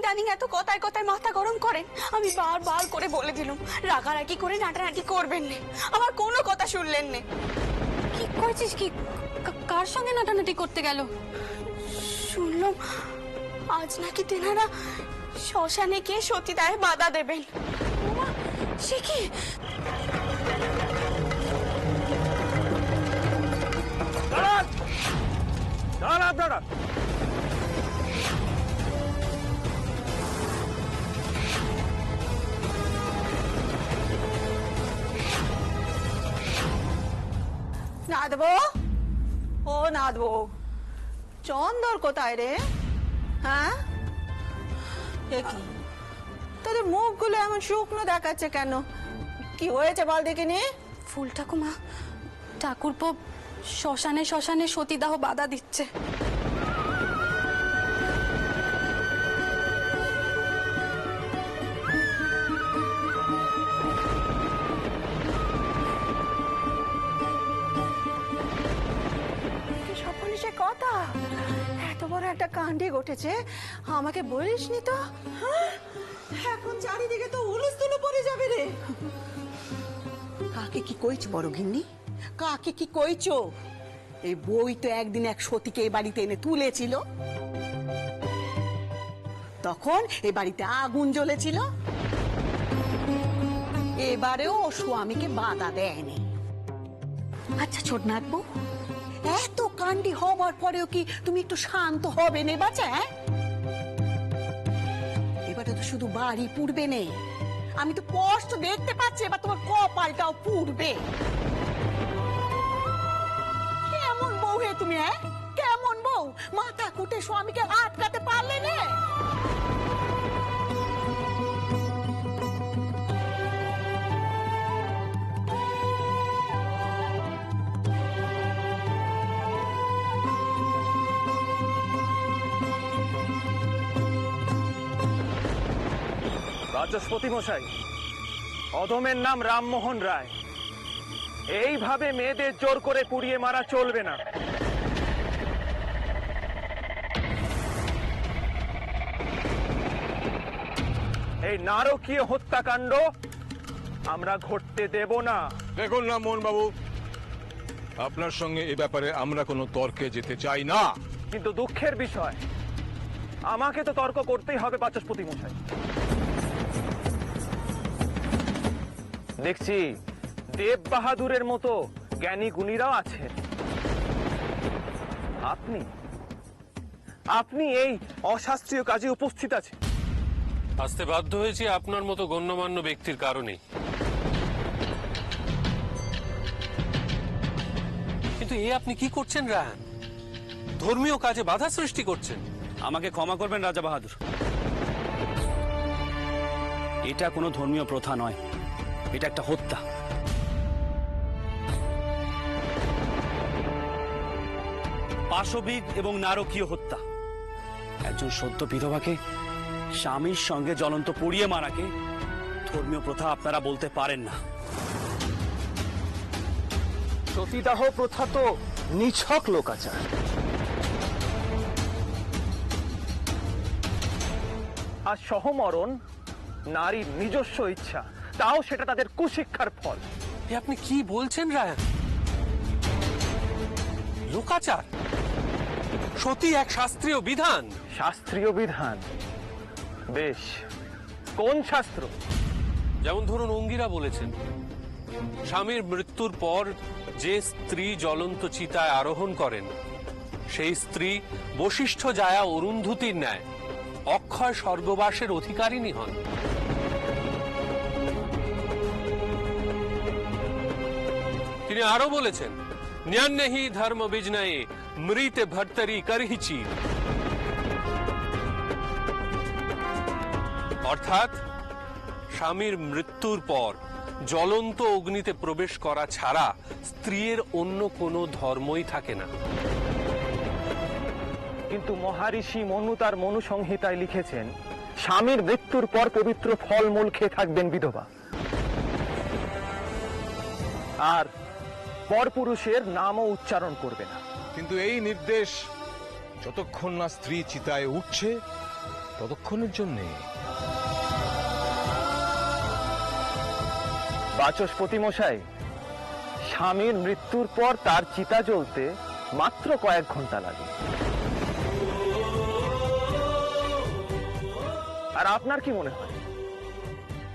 ইদানিং এত কথায় কথায় মাথা গরম করেন। আমি বারবার করে বলে দিলাম রাগারাগি করে নাটানাটি করবেন না, আমার কোনো কথা শুনলেন না। কি কইছিস কি? কার সঙ্গে নাটানাটি করতে গেল? শুনলাম আজ নাকি তেনারা শ্মশানে গিয়ে সতীদাহে বাধা দেবেন। সে কি? আপনারা নাদবো, ও নাদবো, চন্দর কোথায় রে? হ্যাঁ, কি তোদের মুখগুলো এমন শুকনো দেখাচ্ছে কেন? কি হয়েছে বল দেখিনি? ফুল ঠাকুমা, ঠাকুরপো শ্মশানে শ্মশানে সতীদাহ বাধা দিচ্ছে। সকলে সে কথা, এত বড় একটা কাণ্ডে ঘটেছে, আমাকে বলিসনি তো? হ্যাঁ, এখন চারিদিকে তো হুলস্থুল পড়ে যাবে রে। কাকে কি কইছ বড় ঘিন্নি? কাকে কি কইছো? এই বই তো একদিন এক সতীকে এই বাড়িতে এনে তুলেছিল, তখন এই বাড়িতে আগুন জ্বলেছিল। এবারেও ও স্বামীকে বাধা দেয়নি। আচ্ছা ছোট নাকবো, এত কাণ্ডি হবার পরেও কি তুমি একটু শান্ত হবে নে বাচ্চা? এবারে তো শুধু বাড়ি পুড়বে নে, আমি তো স্পষ্ট দেখতে পাচ্ছি এবার তোমার কপালটাও পুড়বে। কেমন বউ হে তুমি? কেমন বউ? মাথা কুটে স্বামীকে আটকাতে পারলে না? বাচস্পতি মশাই, অধমের নাম রামমোহন রায়। এইভাবে মেয়েদের জোর করে পুড়িয়ে মারা চলবে না। এই নারকীয় হত্যাকাণ্ড আমরা ঘটতে দেব না। দেখুন না মোহন বাবু, আপনার সঙ্গে এ ব্যাপারে আমরা কোনো তর্কে যেতে চাই না। কিন্তু দুঃখের বিষয়, আমাকে তো তর্ক করতেই হবে বাচস্পতি মশাই। দেখছি দেব বাহাদুরের মতো জ্ঞানী গুণীরাও আছে। আপনি এই অশাস্ত্রীয় কাজে উপস্থিত আছেন। আসতে বাধ্য হয়েছি আপনার মতো গণ্যমান্য ব্যক্তির কারণে। কিন্তু এ আপনি কি করছেন রায়হান? ধর্মীয় কাজে বাধা সৃষ্টি করছেন। আমাকে ক্ষমা করবেন রাজা বাহাদুর, এটা কোনো ধর্মীয় প্রথা নয়, এটা একটা হত্যা। পাশবিক এবং নারকীয় হত্যা। একজন সদ্য বিধবাকে স্বামীর সঙ্গে জ্বলন্ত পুড়িয়ে মারাকে ধর্মীয় প্রথা আপনারা বলতে পারেন না। সতীদাহ প্রথা তো নিছক লোকাচার। আর সহমরণ নারীর নিজস্ব ইচ্ছা, তাও সেটা তাদের কুশিক্ষার ফল। এ আপনি কি বলছেন রায়হান? লোকাচার? সতী এক শাস্ত্রীয় বিধান। শাস্ত্রীয় বিধান? বেশ, কোন শাস্ত্র? যেমন ধরুন অঙ্গিরা বলেছেন, স্বামীর মৃত্যুর পর যে স্ত্রী জ্বলন্ত চিতায় আরোহণ করেন, সেই স্ত্রী বশিষ্ঠ জায়া অরুন্ধতির ন্যায় অক্ষয় স্বর্গবাসের অধিকারিণী হন। তিনি আরো বলেছেন, ন্যান্যহি ধর্ম বিজনয়ে মৃতে ভর্তরি করহি চির। অর্থাৎ স্বামীর মৃত্যুর পর জ্বলন্ত অগ্নিতে প্রবেশ করা ছাড়া স্ত্রীর অন্য কোনো ধর্মই থাকে না। কিন্তু মহারিষি মনু তার মনু সংহিতায় লিখেছেন, স্বামীর মৃত্যুর পর পবিত্র ফলমূল খেয়ে থাকবেন বিধবা, আর পরপুরুষের নামও উচ্চারণ করবে না। কিন্তু এই নির্দেশ যতক্ষণ না স্ত্রী চিতায় উঠছে ততক্ষণের জন্যে। বাচস্পতি মশাই, স্বামীর মৃত্যুর পর তার চিতা জ্বলতে মাত্র কয়েক ঘন্টা লাগে। আর আপনার কি মনে হয়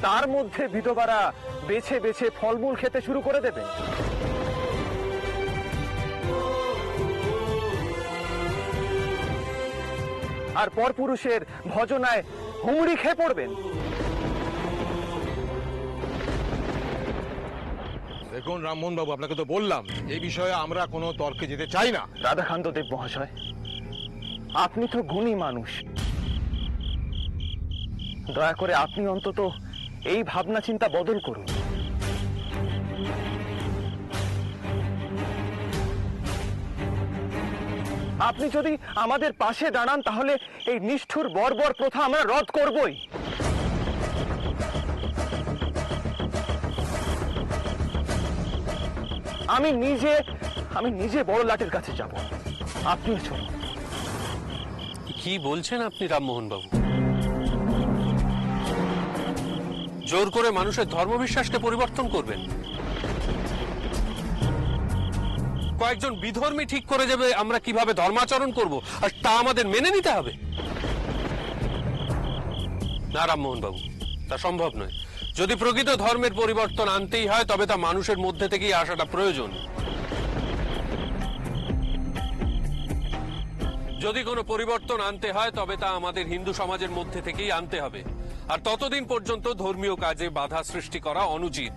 তার মধ্যে বিধবারা বেছে বেছে ফলমূল খেতে শুরু করে দেবেন? আর পরপুরুষের ভজনায় হুমড়ি খেয়ে পড়বেন? দেখুন রামমোহন বাবু, আপনাকে তো বললাম এই বিষয়ে আমরা কোনো তর্কে যেতে চাই না। রাধাকান্ত দেব মহাশয়, আপনি তো গুণী মানুষ, দয়া করে আপনি অন্তত এই ভাবনা চিন্তা বদল করুন। আপনি যদি আমাদের পাশে দাঁড়ান তাহলে এই নিষ্ঠুর বর্বর প্রথা আমরা রদ করবই। আমি নিজে বড় লাটের কাছে যাব, আপনিও চলুন। কি বলছেন আপনি রামমোহন বাবু? জোর করে মানুষের ধর্মবিশ্বাসকে পরিবর্তন করবেন? কয়েকজন বিধর্মী ঠিক করে যাবে আমরা কিভাবে ধর্মাচরণ করব, আর তা আমাদের মেনে নিতে হবে? না রামমোহন বাবু, তা সম্ভব নয়। যদি প্রকৃত ধর্মের পরিবর্তন আনতেই হয় তবে তা মানুষের মধ্যে থেকেই আসাটা প্রয়োজন। যদি কোনো পরিবর্তন আনতে হয় তবে তা আমাদের হিন্দু সমাজের মধ্যে থেকেই আনতে হবে, আর ততদিন পর্যন্ত ধর্মীয় কাজে বাধা সৃষ্টি করা অনুচিত।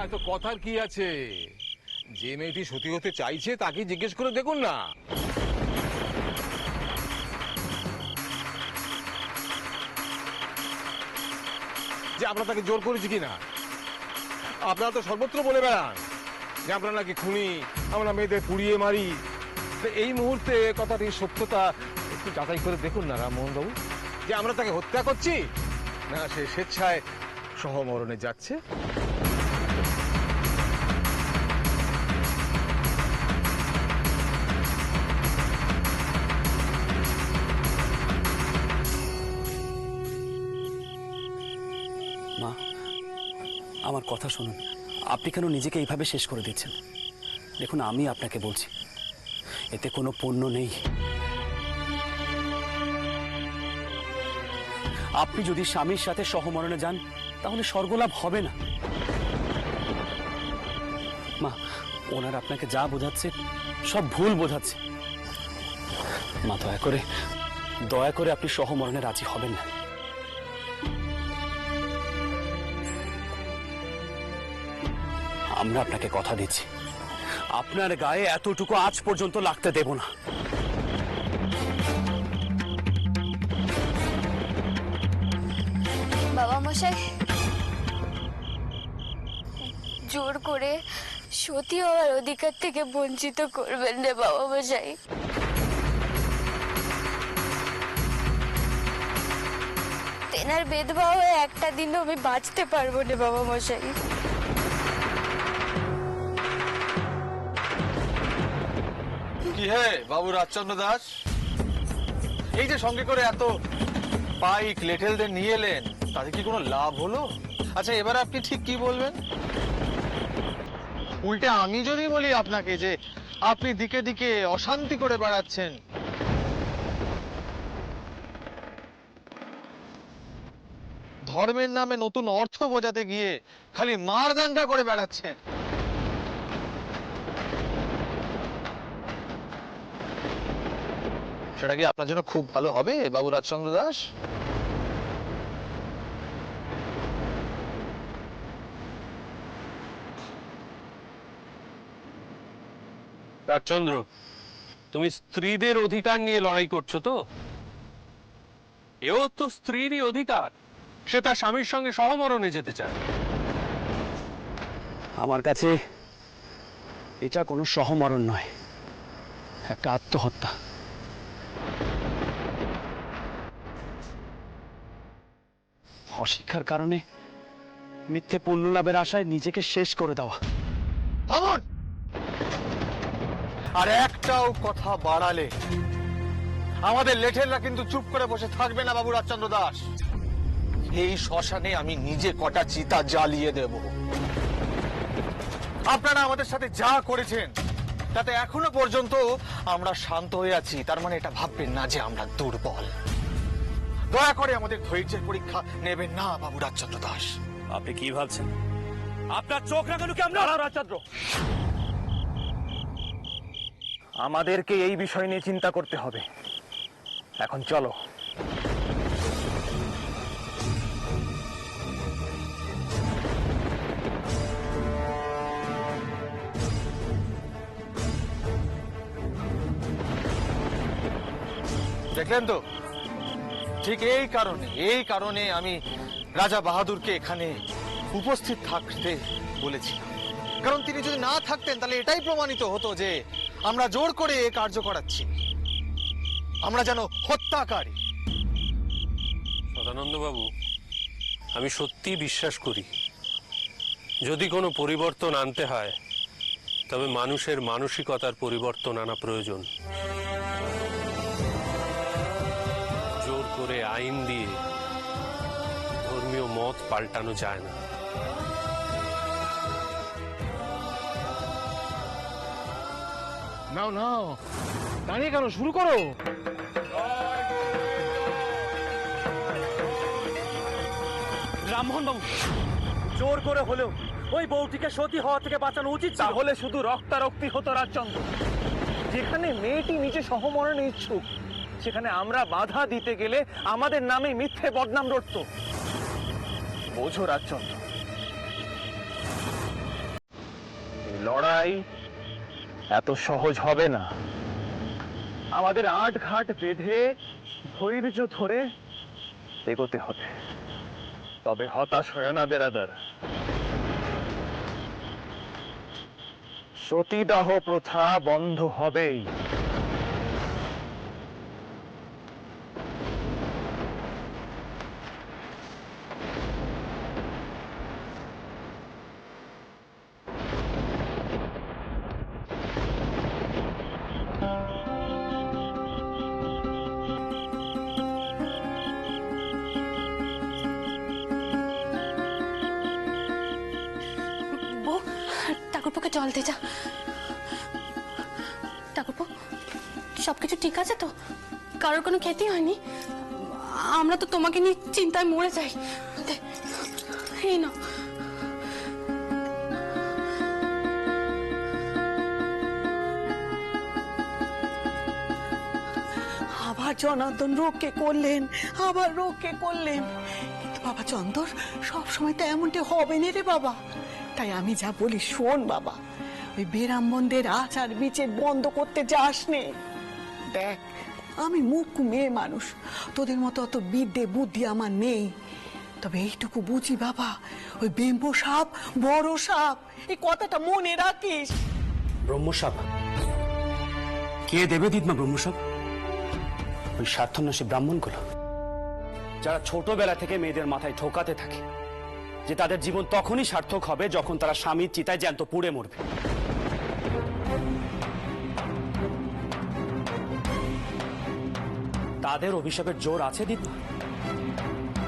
এত কথার কি আছে? যে মেয়েটি সতী হতে চাইছে তাকে জিজ্ঞেস করে দেখুন না। যে আমরা তাকে জোর করেছি কিনা। আপনারা তো সর্বত্র বলে বেড়ান যে আমরা নাকি খুনি, আমরা মেয়েদের পুড়িয়ে মারি। তো এই মুহূর্তে কথাটির সত্যতা একটু যাচাই করে দেখুন না রামমোহন বাবু, যে আমরা তাকে হত্যা করছি না সে স্বেচ্ছায় সহমরণে যাচ্ছে। মা, আমার কথা শুনুন। আপনি কেন নিজেকে এইভাবে শেষ করে দিচ্ছেন? দেখুন, আমি আপনাকে বলছি, এতে কোনো পুণ্য নেই। আপনি যদি স্বামীর সাথে সহমরণে যান তাহলে স্বর্গলাভ হবে না। মা, ওনার আপনাকে যা বোঝাচ্ছে সব ভুল বোঝাচ্ছে। মা, দয়া করে আপনি সহমরণে রাজি হবেন না। আমরা আপনাকে কথা দিচ্ছি, আপনার গায়ে এতটুকু আজ পর্যন্ত লাগতে দেব না। বাবা মশাই, জোর করে সতী হওয়ার অধিকার থেকে বঞ্চিত করবেন না বাবা মশাই। তেনার বেদবা হয়ে একটা দিনও আমি বাঁচতে পারবো না বাবা মশাই। কি হে বাবু রাজচন্দ্র দাস, এই যে সঙ্গে করে এত পাইক লেঠেলদের নিয়ে এলেন, তাতে কি কোনো লাভ হলো? আচ্ছা, এবার আপনি ঠিক কি বলবেন? উল্টে আমি যদি বলি আপনাকে যে আপনি দিকে দিকে অশান্তি করে বেড়াচ্ছেন, ধর্মের নামে নতুন অর্থ বোঝাতে গিয়ে খালি মারদাঙ্গা করে বেড়াচ্ছেন, সেটা কি আপনার জন্য খুব ভালো হবে বাবু রাজচন্দ্র দাস? রাজচন্দ্র, তুমি স্ত্রীদের অধিকার নিয়ে লড়াই করছো তো? এও তো স্ত্রীরই অধিকার, সে তার স্বামীর সঙ্গে সহমরণে যেতে চায়। আমার কাছে এটা কোনো সহমরণ নয়, একটা আত্মহত্যা। অশিক্ষার কারণে মিথ্যে পুণ্য লাভের আশায় নিজেকে শেষ করে দেওয়া। আর একটাও কথা বাড়ালে আমাদের লেঠেলরা কিন্তু চুপ করে বসে থাকবে না বাবু রাজচন্দ্র দাস। এই শ্মশানে আমি নিজে কটা চিতা জ্বালিয়ে দেব। আপনারা আমাদের সাথে যা করেছেন তাতে এখনো পর্যন্ত আমরা শান্ত হয়ে আছি, তার মানে এটা ভাববেন না যে আমরা দুর্বল। দয়া করে আমাদের ধৈর্যের পরীক্ষা নেবেন না বাবু রাজচন্দ্র দাস। আপনি কি ভাবছেন? আপনার চোখ রাখানো কি আমরা? রাজচন্দ্র, আমাদেরকে এই বিষয় নিয়ে চিন্তা করতে হবে। এখন চলো। দেখলেন তো, ঠিক এই কারণে আমি রাজা বাহাদুরকে এখানে উপস্থিত থাকতে বলেছিলাম। কারণ তিনি যদি না থাকতেন তাহলে এটাই প্রমাণিত হতো যে আমরা জোর করে এ কার্য করাচ্ছি, আমরা যেন হত্যাকারী। সদানন্দ বাবু, আমি সত্যি বিশ্বাস করি যদি কোনো পরিবর্তন আনতে হয় তবে মানুষের মানসিকতার পরিবর্তন আনা প্রয়োজন। জোর করে আইন দিয়ে ধর্মীয় মত পাল্টানো যায় না। নাও নাও, দাঁড়িয়ে কেন, শুরু করো। রামমোহন বাবু, জোর করে হলেও ওই বউটিকে সতী হওয়া থেকে বাঁচানো উচিত ছিল। তাহলে শুধু রক্তারক্তি হতো রাজচন্দ্র। যেখানে মেয়েটি নিজে সহমরণে ইচ্ছুক সেখানে আমরা বাধা দিতে গেলে আমাদের নামে মিথ্যে বদনাম রটত। বোঝো রাজচন্দ্র, এই লড়াই এত সহজ হবে না। আমাদের আট ঘাট বেঁধে ধৈর্য ধরে এগোতে হবে। তবে হতাশ হয় না বেরাদার। সতীদাহ প্রথা বন্ধ হবেই। বউ, ঠাকুরপোকে জল দে যা। ঠাকুরপো, সবকিছু ঠিক আছে তো? কারোর কোনো ক্ষতি হয়নি? আমরা তো তোমাকে নিয়ে চিন্তায় মরে যাই। দে, এই নাও। আবার জনার্দন রোগকে করলেন, আবার রোগকে করলেন। কিন্তু বাবা চন্দর, সবসময় তো এমনটি হবে না রে বাবা। তাই আমি যা বলি শোন বাবা, ওই বেরাম্মনদের আচার বিচার বন্ধ করতে যাস নে। দেখ, আমি মুখ্য মেয়ে মানুষ, তোদের মতো অত বিদ্যে বুদ্ধি আমার নেই। তবে এইটুকু বুঝি বাবা, ওই বেম্ব সাপ বড় সাপ, এই কথাটা মনে রাখিস। ব্রহ্মসাপ কে দেবে দিদমা? ব্রহ্মসাপ ওই স্বার্থন্বেষী ব্রাহ্মণগুলো, যারা ছোটবেলা থেকে মেয়েদের মাথায় ঠোকাতে থাকে যে তাদের জীবন তখনই সার্থক হবে যখন তারা স্বামীর চিতায় জ্যান্ত পুড়ে মরবে। তাদের অভিশাপের জোর আছে দিদমা?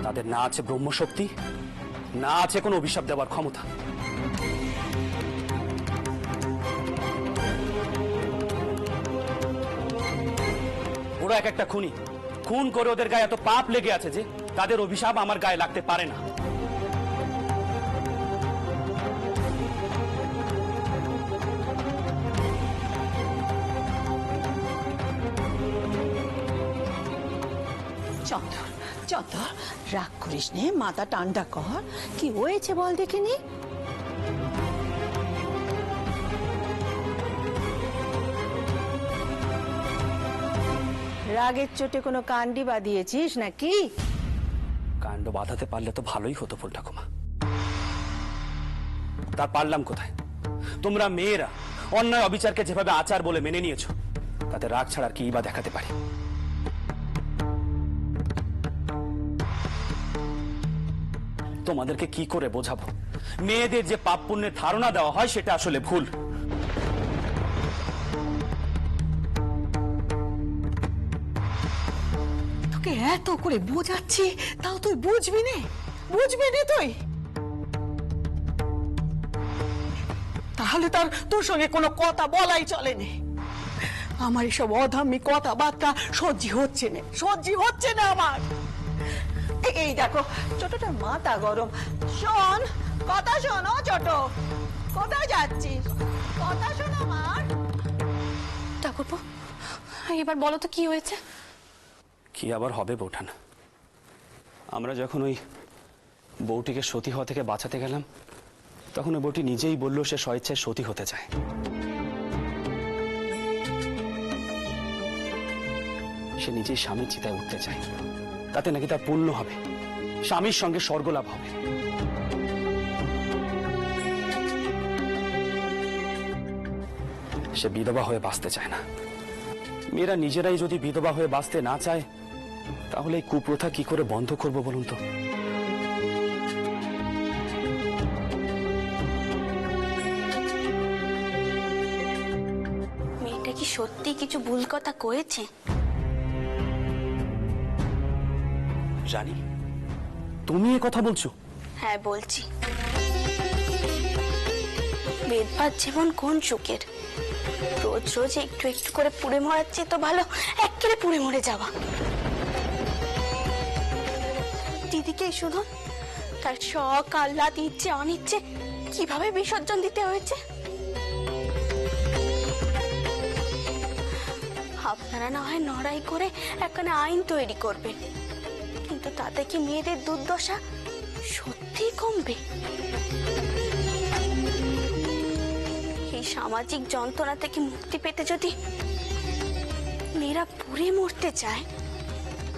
তাদের না আছে ব্রহ্মশক্তি, না আছে কোনো অভিশাপ দেওয়ার ক্ষমতা। ওরা এক একটা খুনি, খুন করে ওদের গায়ে এত পাপ লেগে আছে যে তাদের অভিশাপ আমার গায়ে লাগতে পারে না। চন্দর চন্দর, রাগ করিস নে, মাথা ঠান্ডা কর। কি হয়েছে বল দেখিনি? রাগের চোটে কোনো কাণ্ডি বাঁধিয়েছিস নাকি? কাণ্ড বাঁধাতে পারলে তো ভালোই হতো ফুল ঠাকুমা। তার পারলাম কোথায়? তোমরা মেয়েরা অন্যায় অবিচারকে যেভাবে আচার বলে মেনে নিয়েছো, তাতে রাগ ছাড়া আর কি বা দেখাতে পারি? তোমাদেরকে কি করে বোঝাবো মেয়েদের যে পাপ পুণ্যের ধারণা দেওয়া হয় সেটা আসলে ভুল। এত করে বোঝাচ্ছি তাও তুই বুঝবি নে তুই? তাহলে তোর সঙ্গে কোনো কথা বলাই চলে না। আমার এসব অধার্মিক কথাবার্তা সহ্য হচ্ছে না আমার। এই দেখো ছোটটার মাথা গরম। শোন, কথা শোনো ছোট, কোথায় যাচ্ছিস? কথা শোনো আমার। ঠাকুরপো, এবার বলো তো কি হয়েছে? কি আবার হবে বৌঠান? আমরা যখন ওই বউটিকে সতী হওয়া থেকে বাঁচাতে গেলাম, তখন ওই বউটি নিজেই বলল সে স্বেচ্ছায় সতী হতে চায়। সে নিজেই স্বামীর চিতায় উঠতে চায়, তাতে নাকি তার পুণ্য হবে, স্বামীর সঙ্গে স্বর্গলাভ হবে। সে বিধবা হয়ে বাঁচতে চায় না। মেয়েরা নিজেরাই যদি বিধবা হয়ে বাঁচতে না চায়, তাহলে এই কুপ্রথা কি করে বন্ধ করব বলুন তো? মেয়েটা কি সত্যি কিছু ভুল কথা কয়েছে? জানি তুমি এ কথা বলছো। হ্যাঁ বলছি। বেদপাত জীবন কোন সুখের? রোজ রোজ একটু একটু করে পুড়ে মরার চেয়ে তো ভালো একেবারে পুড়ে মরে যাওয়া। দিদিকে শুধু তার শখ আহ্লাদ ইচ্ছে অনিচ্ছে কিভাবে বিসর্জন দিতে হয়েছে। আপনারা না হয় লড়াই করে একখানে আইন তৈরি করবেন, কিন্তু তাতে কি মেয়েদের দুর্দশা সত্যি কমবে? এই সামাজিক যন্ত্রণা থেকে মুক্তি পেতে যদি মেয়েরা পুড়ে মরতে চায়,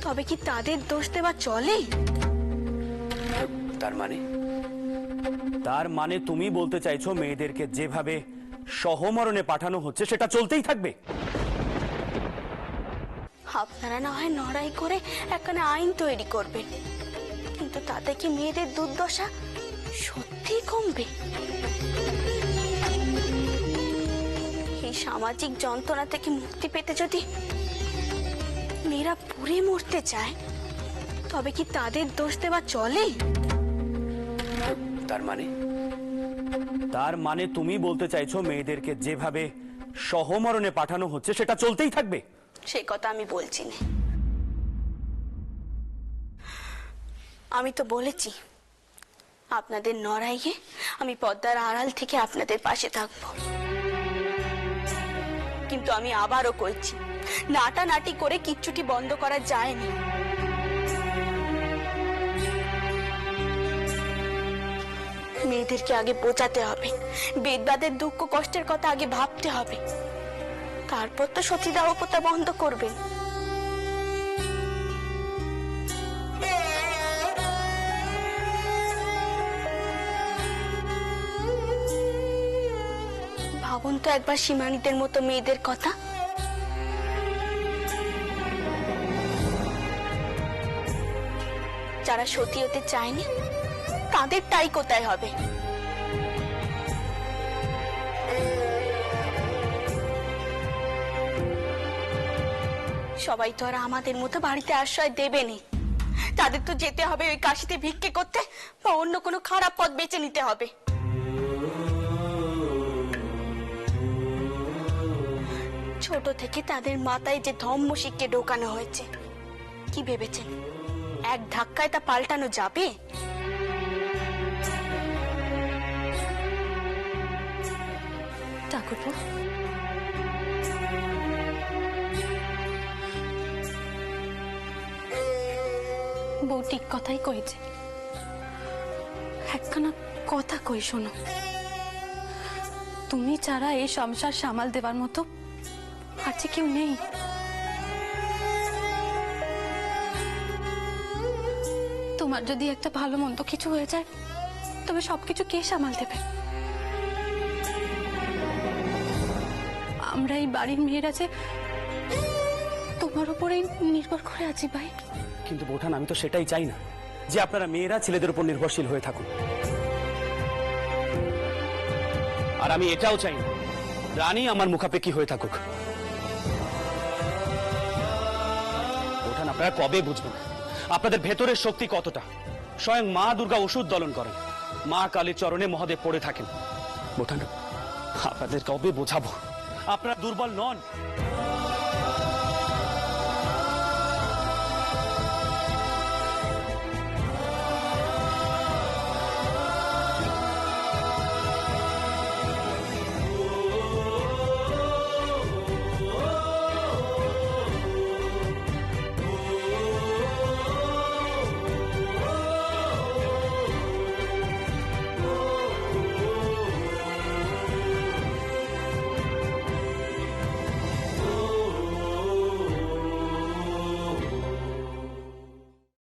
তবে কি তাদের দোষ দেওয়া চলে? তার মানে তুমি বলতে চাইছো মেয়েদেরকে যেভাবে সহমরণে পাঠানো হচ্ছে সেটা চলতেই থাকবে? আপনারা না হয় লড়াই করে একখানে আইন তৈরি করবেন, কিন্তু তাতে কি মেয়েদের দুর্দশা সত্যি কমবে? এই সামাজিক যন্ত্রণা থেকে মুক্তি পেতে যদি মেয়েরা পুড়ে মরতে চায়, তবে কি তাদের দোষ দেওয়া চলে? তার মানে তুমি বলতে চাইছো মেয়েদেরকে যেভাবে সহমরণে পাঠানো হচ্ছে সেটা চলতেই থাকবে? সেই কথা আমি বলছি না। আমি তো বলেছি আপনাদের লড়াইয়ে আমি পর্দার আড়াল থেকে আপনাদের পাশে থাকবো, কিন্তু আমি আবারও কইছি নাটানাটি করে কিচ্ছুটি বন্ধ করা যায়নি। মেয়েদেরকে আগে বোঝাতে হবে, বেদবাদের দুঃখ কষ্টের কথা আগে ভাবতে হবে, তারপর তো সতীদাহ প্রথা বন্ধ করবেন। ভাবুন তো একবার সীমানিদের মতো মেয়েদের কথা। যারা সতী হতে চায়নি তাদের তাই কোথায় হবে? সবাই তো আর আমাদের মতো বাড়িতে আশ্রয় দেবেনি, তাদের তো যেতে হবে ওই কাশিতে ভিক্ষে করতে বা অন্য কোনো খারাপ পথ বেছে নিতে হবে। ছোট থেকে তাদের মাথায় যে ধম্ম শিক্ষে ঢোকানো হয়েছে, কি ভেবেছেন এক ধাক্কায় তা পাল্টানো যাবে? ঠাকুরপো, বউ ঠিক কথাই কইছে। একখানা কথা কই শোনো, তুমি ছাড়া এই সংসার সামাল দেবার মতো আর যে কেউ নেই। তোমার যদি একটা ভালো মন্দ কিছু হয়ে যায়, তবে সবকিছু কে সামাল দেবে? আমরা এই বাড়ির মেয়েরা যে তোমার উপরেই নির্ভর করে আছি ভাই। কিন্তু বৌঠান, আমি তো সেটাই চাই না যে আপনারা মেয়েরা ছেলেদের উপর নির্ভরশীল হয়ে থাকুন। আর আমি এটাও চাই না রানী আমার মুখাপেক্ষী হয়ে থাকুক। বৌঠান, আপনারা কবে বুঝবেন আপনাদের ভেতরের শক্তি কতটা? স্বয়ং মা দুর্গা ওষুধ দলন করেন, মা কালীর চরণে মহাদেব পড়ে থাকেন। বোঠান, আপনাদের কবে বোঝাবো আপনারা দুর্বল নন?